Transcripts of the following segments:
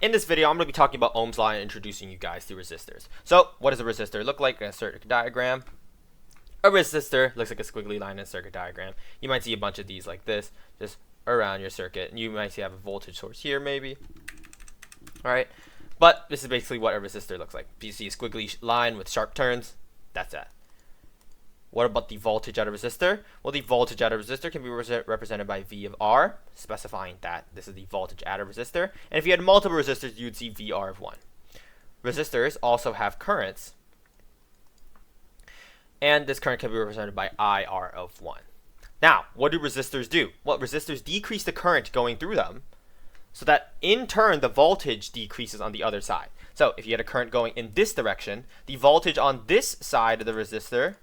In this video, I'm going to be talking about Ohm's law and introducing you guys to resistors. So, what does a resistor look like in a circuit diagram? A resistor looks like a squiggly line in a circuit diagram. You might see a bunch of these like this, just around your circuit. And you might see have a voltage source here, maybe. Alright, but this is basically what a resistor looks like. You see a squiggly line with sharp turns, that's that. What about the voltage at a resistor? Well, the voltage at a resistor can be represented by V of R, specifying that this is the voltage at a resistor. And if you had multiple resistors, you'd see VR of 1. Resistors also have currents, and this current can be represented by IR of 1. Now, what do resistors do? Well, resistors decrease the current going through them, so that in turn the voltage decreases on the other side. So if you had a current going in this direction, the voltage on this side of the resistor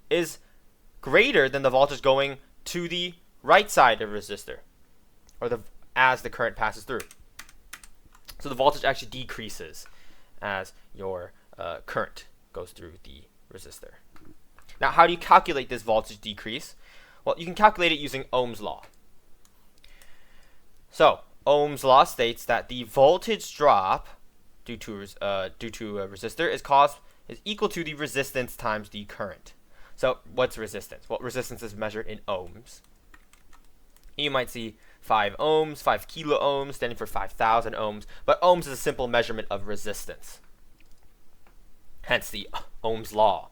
is greater than the voltage going to the right side of the resistor, or as the current passes through. So the voltage actually decreases as your current goes through the resistor. Now, how do you calculate this voltage decrease? Well, you can calculate it using Ohm's law. So Ohm's law states that the voltage drop due to a resistor is equal to the resistance times the current. So what's resistance? Well, resistance is measured in ohms. You might see 5 ohms, 5 kilo ohms, standing for 5,000 ohms. But ohms is a simple measurement of resistance. Hence the Ohm's law.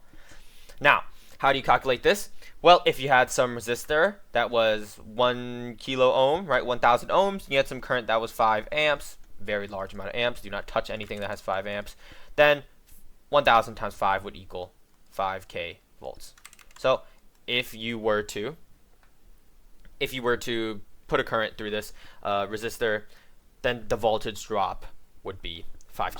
Now, how do you calculate this? Well, if you had some resistor that was 1 kilo ohm, right, 1,000 ohms, you had some current that was 5 amps, very large amount of amps, do not touch anything that has 5 amps, then 1,000 times 5 would equal 5k volts. So if you were to put a current through this resistor, then the voltage drop would be 5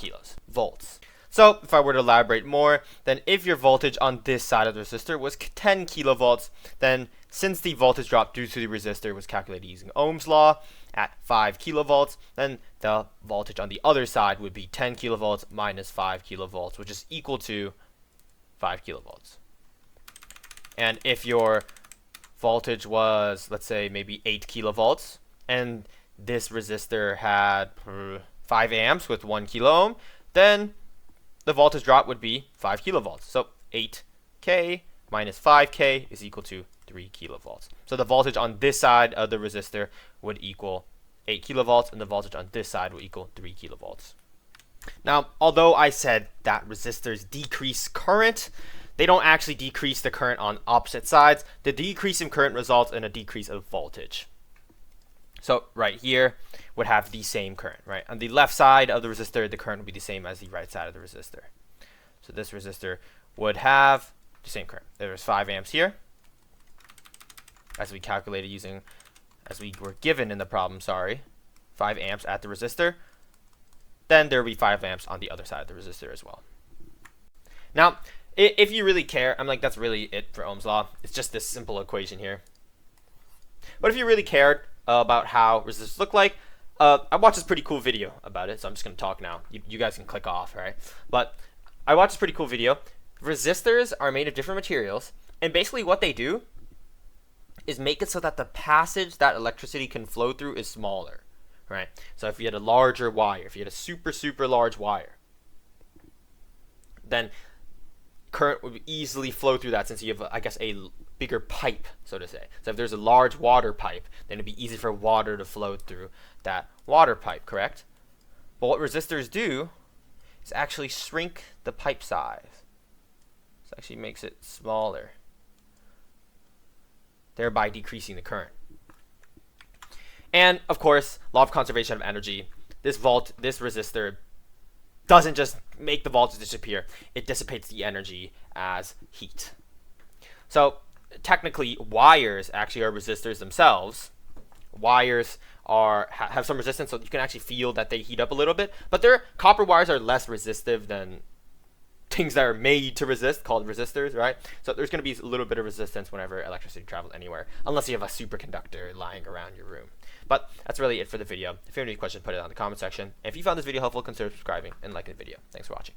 volts. So if I were to elaborate more, then if your voltage on this side of the resistor was 10 kilovolts, then since the voltage drop due to the resistor was calculated using Ohm's law at 5 kilovolts, then the voltage on the other side would be 10 kilovolts minus 5 kilovolts, which is equal to 5 kilovolts. And if your voltage was, let's say, maybe 8 kilovolts, and this resistor had 5 amps with 1 kilo ohm, then the voltage drop would be 5 kilovolts. So 8k minus 5k is equal to 3 kilovolts. So the voltage on this side of the resistor would equal 8 kilovolts, and the voltage on this side would equal 3 kilovolts. Now, although I said that resistors decrease current, they don't actually decrease the current on opposite sides. The decrease in current results in a decrease of voltage. So right here would have the same current, right? On the left side of the resistor, the current would be the same as the right side of the resistor. So this resistor would have the same current. There's 5 amps here, as we calculated using, as we were given in the problem, 5 amps at the resistor. Then there will be 5 amps on the other side of the resistor as well. Now, if you really care, I'm like, that's really it for Ohm's law. It's just this simple equation here. But if you really cared about how resistors look like, I watched this pretty cool video about it, so I'm just going to talk now. You guys can click off, right? But I watched this pretty cool video. Resistors are made of different materials, and basically what they do is make it so that the passage that electricity can flow through is smaller, right? So if you had a larger wire, if you had a super, super large wire, then current would easily flow through that, since you have, I guess, a bigger pipe, so to say. So if there's a large water pipe, then it'd be easy for water to flow through that water pipe, correct? But what resistors do is actually shrink the pipe size. This actually makes it smaller, thereby decreasing the current. And of course, law of conservation of energy. This resistor doesn't just make the voltage disappear, it dissipates the energy as heat. So technically, wires actually are resistors themselves. Wires have some resistance, so you can actually feel that they heat up a little bit, but copper wires are less resistive than things that are made to resist, called resistors, right? So there's going to be a little bit of resistance whenever electricity travels anywhere, unless you have a superconductor lying around your room. But that's really it for the video. If you have any questions, put it in the comment section. And if you found this video helpful, consider subscribing and liking the video. Thanks for watching.